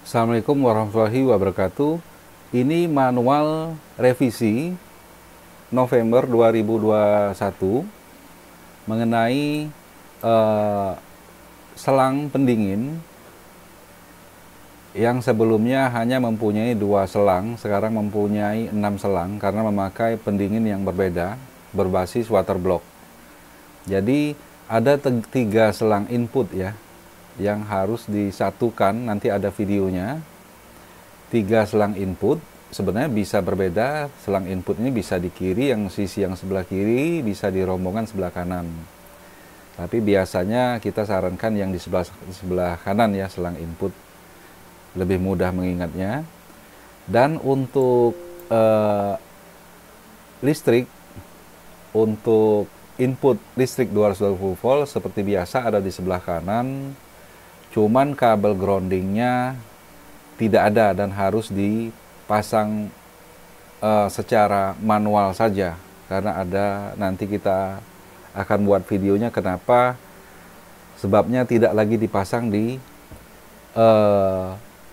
Assalamualaikum warahmatullahi wabarakatuh. Ini manual revisi November 2021 mengenai selang pendingin yang sebelumnya hanya mempunyai 2 selang, sekarang mempunyai 6 selang karena memakai pendingin yang berbeda berbasis water block. Jadi ada 3 selang input ya yang harus disatukan, nanti ada videonya. 3 selang input sebenarnya bisa berbeda. Selang input ini bisa di kiri, yang sisi yang sebelah kiri, bisa di rombongan sebelah kanan. Tapi biasanya kita sarankan yang di sebelah kanan ya, selang input, lebih mudah mengingatnya. Dan untuk listrik, untuk input listrik 220 volt seperti biasa ada di sebelah kanan, cuman kabel groundingnya tidak ada dan harus dipasang secara manual saja, karena ada, nanti kita akan buat videonya kenapa sebabnya tidak lagi dipasang di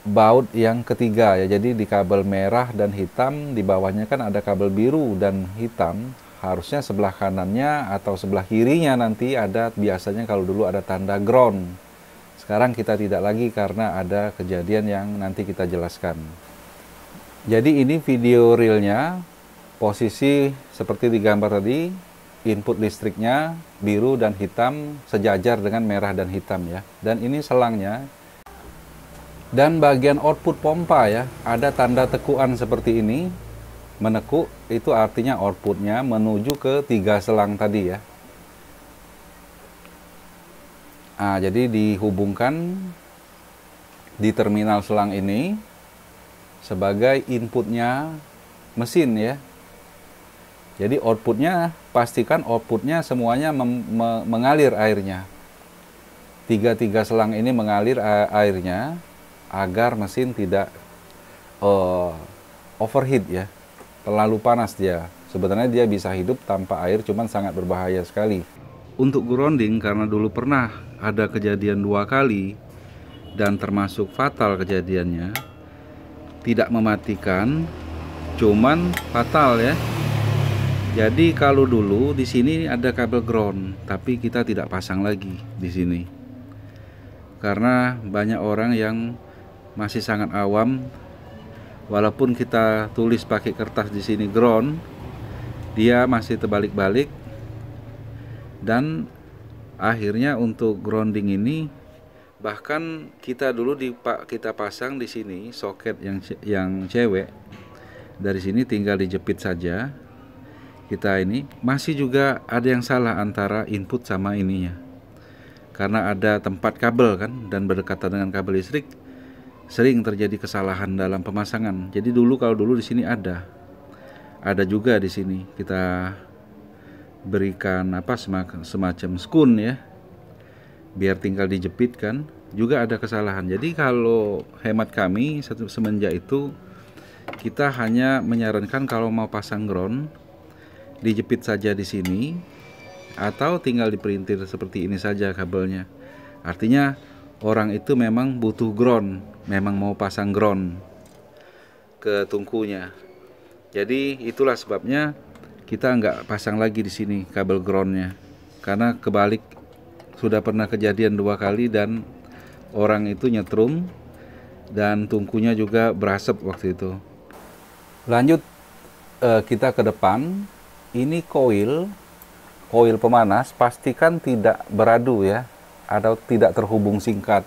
baut yang ketiga ya. Jadi di kabel merah dan hitam, di bawahnya kan ada kabel biru dan hitam, harusnya sebelah kanannya atau sebelah kirinya nanti ada, biasanya kalau dulu ada tanda ground. Sekarang kita tidak lagi karena ada kejadian yang nanti kita jelaskan. Jadi ini video realnya, posisi seperti di gambar tadi, input listriknya biru dan hitam sejajar dengan merah dan hitam ya. Dan ini selangnya. Dan bagian output pompa ya, ada tanda tekuan seperti ini. Menekuk itu artinya outputnya menuju ke 3 selang tadi ya. Nah, jadi dihubungkan di terminal selang ini sebagai inputnya mesin ya. Jadi outputnya, pastikan outputnya semuanya mengalir airnya. 3 selang ini mengalir airnya agar mesin tidak overheat ya, terlalu panas dia. Sebenarnya dia bisa hidup tanpa air, cuman sangat berbahaya sekali. Untuk grounding, karena dulu pernah ada kejadian 2 kali dan termasuk fatal kejadiannya, tidak mematikan, cuman fatal ya. Jadi kalau dulu di sini ada kabel ground, tapi kita tidak pasang lagi di sini karena banyak orang yang masih sangat awam. Walaupun kita tulis pakai kertas di sini ground, dia masih terbalik-balik. Dan akhirnya untuk grounding ini, bahkan kita dulu kita pasang di sini soket yang cewek, dari sini tinggal dijepit saja. Kita ini masih juga ada yang salah antara input sama ininya, karena ada tempat kabel kan dan berdekatan dengan kabel listrik, sering terjadi kesalahan dalam pemasangan. Jadi kalau dulu di sini ada juga di sini kita berikan semacam skun ya, biar tinggal dijepit kan, juga ada kesalahan. Jadi kalau hemat kami semenjak itu, kita hanya menyarankan kalau mau pasang ground, dijepit saja di sini atau tinggal diperintir seperti ini saja kabelnya. Artinya orang itu memang butuh ground, memang mau pasang ground ke tungkunya. Jadi itulah sebabnya kita nggak pasang lagi di sini kabel groundnya, karena kebalik. Sudah pernah kejadian 2 kali dan orang itu nyetrum dan tungkunya juga berasap waktu itu. Lanjut kita ke depan. Ini koil pemanas, pastikan tidak beradu ya, atau tidak terhubung singkat.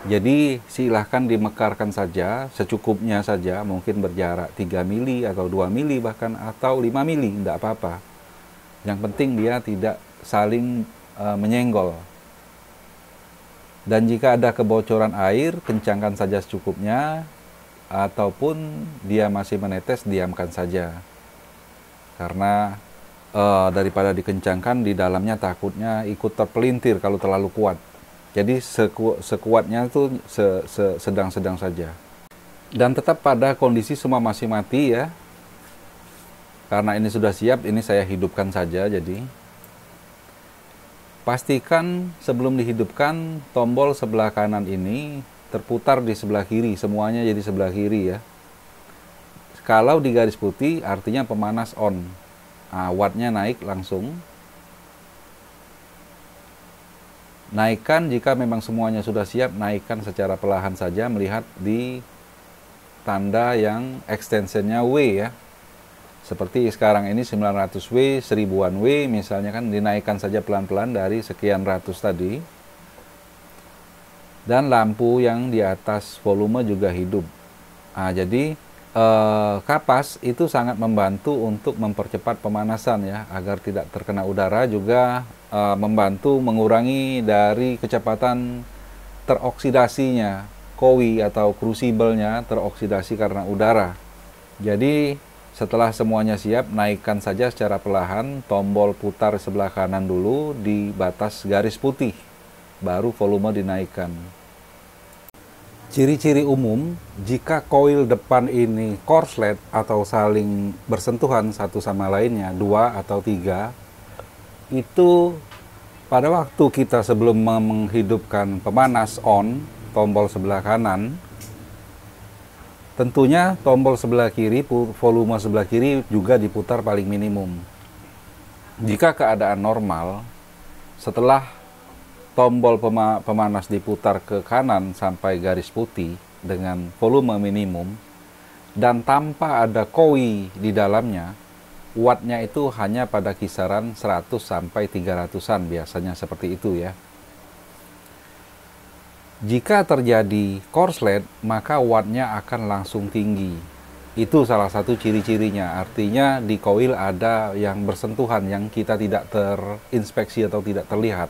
Jadi silahkan dimekarkan saja secukupnya saja, mungkin berjarak 3 mili atau 2 mili bahkan, atau 5 mili, tidak apa-apa. Yang penting dia tidak saling menyenggol. Dan jika ada kebocoran air, kencangkan saja secukupnya, ataupun dia masih menetes, diamkan saja. Karena daripada dikencangkan, di dalamnya takutnya ikut terpelintir kalau terlalu kuat. Jadi sekuatnya itu sedang-sedang saja. Dan tetap pada kondisi semua masih mati ya. Karena ini sudah siap, ini saya hidupkan saja. Jadi pastikan sebelum dihidupkan, tombol sebelah kanan ini terputar di sebelah kiri, semuanya jadi sebelah kiri ya. Kalau di garis putih artinya pemanas on. Nah, wattnya naik langsung. Naikkan jika memang semuanya sudah siap, naikkan secara perlahan saja melihat di tanda yang extensionnya W ya. Seperti sekarang ini 900W, 1000-an W misalnya kan, dinaikkan saja pelan-pelan dari sekian ratus tadi. Dan lampu yang di atas volume juga hidup. Nah, jadi kapas itu sangat membantu untuk mempercepat pemanasan ya, agar tidak terkena udara, juga membantu mengurangi dari kecepatan teroksidasinya koi atau crucible-nya teroksidasi karena udara. Jadi setelah semuanya siap, naikkan saja secara perlahan, tombol putar sebelah kanan dulu di batas garis putih, baru volume dinaikkan. Ciri-ciri umum jika koil depan ini korslet atau saling bersentuhan satu sama lainnya, 2 atau 3, itu pada waktu kita sebelum menghidupkan pemanas on, tombol sebelah kanan, tentunya tombol sebelah kiri, volume sebelah kiri juga diputar paling minimum. Jika keadaan normal, setelah tombol pemanas diputar ke kanan sampai garis putih dengan volume minimum dan tanpa ada koi di dalamnya, wattnya itu hanya pada kisaran 100 sampai 300-an biasanya, seperti itu ya. Jika terjadi korslet, maka wattnya akan langsung tinggi. Itu salah satu ciri-cirinya, artinya di koil ada yang bersentuhan yang kita tidak terinspeksi atau tidak terlihat.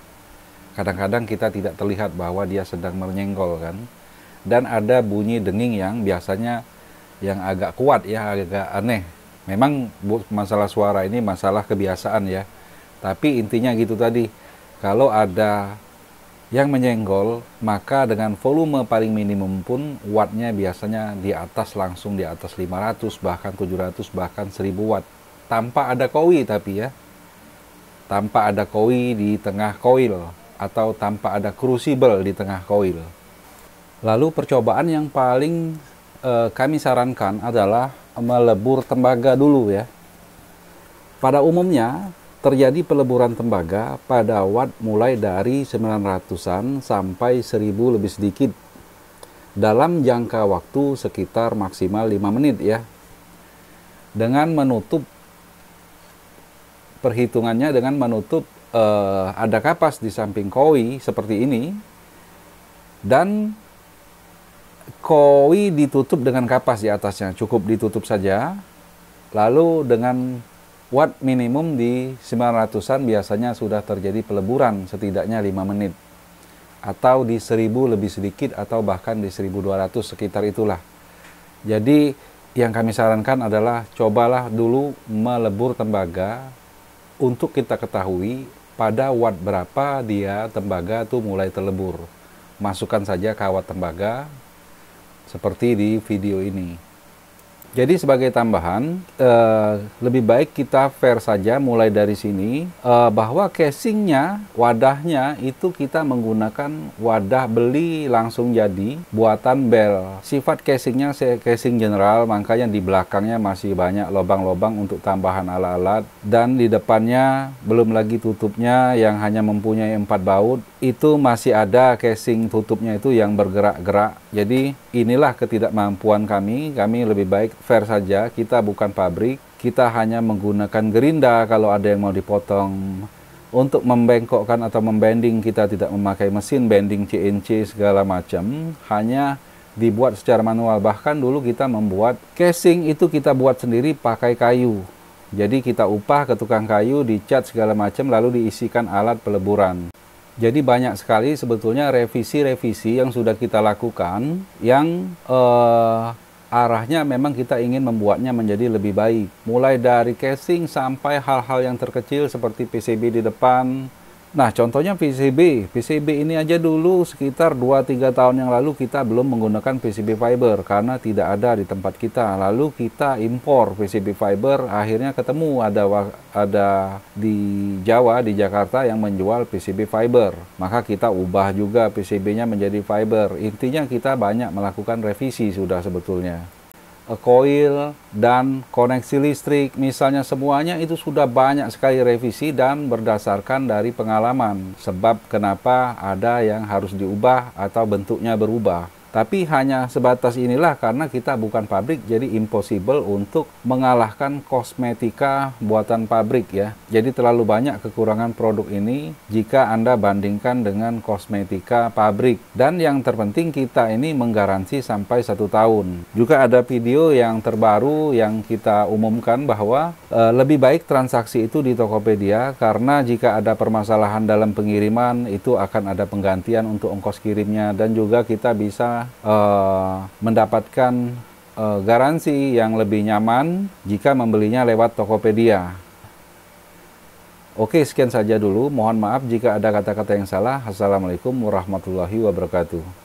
Kadang-kadang kita tidak terlihat bahwa dia sedang menyenggol kan. Dan ada bunyi denging yang biasanya yang agak kuat ya, agak aneh. Memang masalah suara ini masalah kebiasaan ya. Tapi intinya gitu tadi, kalau ada yang menyenggol, maka dengan volume paling minimum pun wattnya biasanya di atas, langsung di atas 500, bahkan 700, bahkan 1000 watt. Tanpa ada koi tapi ya. Tanpa ada koi di tengah koil, atau tanpa ada crucible di tengah koil. Lalu percobaan yang paling kami sarankan adalah melebur tembaga dulu ya. Pada umumnya terjadi peleburan tembaga pada watt mulai dari 900-an sampai 1000 lebih sedikit dalam jangka waktu sekitar maksimal 5 menit ya. Dengan menutup perhitungannya, dengan menutup ada kapas di samping koi seperti ini, dan koi ditutup dengan kapas di atasnya, cukup ditutup saja. Lalu dengan watt minimum di 900-an biasanya sudah terjadi peleburan setidaknya 5 menit, atau di 1000 lebih sedikit, atau bahkan di 1200, sekitar itulah. Jadi yang kami sarankan adalah cobalah dulu melebur tembaga untuk kita ketahui pada watt berapa dia tembaga tuh mulai terlebur. Masukkan saja kawat tembaga seperti di video ini. Jadi sebagai tambahan, lebih baik kita fair saja mulai dari sini, bahwa casingnya, wadahnya itu kita menggunakan wadah beli langsung jadi buatan Bell. Sifat casingnya casing general, makanya di belakangnya masih banyak lubang-lubang untuk tambahan alat-alat, dan di depannya belum lagi tutupnya yang hanya mempunyai 4 baut, itu masih ada casing tutupnya itu yang bergerak-gerak. Jadi inilah ketidakmampuan kami lebih baik fair saja, kita bukan pabrik, kita hanya menggunakan gerinda kalau ada yang mau dipotong. Untuk membengkokkan atau membending kita tidak memakai mesin bending CNC segala macam, hanya dibuat secara manual. Bahkan dulu kita membuat casing itu kita buat sendiri pakai kayu. Jadi kita upah ke tukang kayu, dicat segala macam, lalu diisikan alat peleburan. Jadi banyak sekali sebetulnya revisi-revisi yang sudah kita lakukan yang arahnya memang kita ingin membuatnya menjadi lebih baik. Mulai dari casing sampai hal-hal yang terkecil seperti PCB di depan, Nah, contohnya PCB. PCB ini aja dulu sekitar 2-3 tahun yang lalu kita belum menggunakan PCB fiber karena tidak ada di tempat kita. Lalu kita impor PCB fiber, akhirnya ketemu ada di Jawa, di Jakarta yang menjual PCB fiber. Maka kita ubah juga PCB-nya menjadi fiber. Intinya kita banyak melakukan revisi sudah sebetulnya. Koil dan koneksi listrik misalnya, semuanya itu sudah banyak sekali revisi dan berdasarkan dari pengalaman. Sebab kenapa ada yang harus diubah atau bentuknya berubah. Tapi hanya sebatas inilah karena kita bukan pabrik, jadi impossible untuk mengalahkan kosmetika buatan pabrik ya. Jadi terlalu banyak kekurangan produk ini jika Anda bandingkan dengan kosmetika pabrik. Dan yang terpenting kita ini menggaransi sampai 1 tahun. Juga ada video yang terbaru yang kita umumkan bahwa lebih baik transaksi itu di Tokopedia karena jika ada permasalahan dalam pengiriman itu akan ada penggantian untuk ongkos kirimnya, dan juga kita bisa mendapatkan garansi yang lebih nyaman jika membelinya lewat Tokopedia. Oke, sekian saja dulu. Mohon maaf jika ada kata-kata yang salah. Assalamualaikum warahmatullahi wabarakatuh.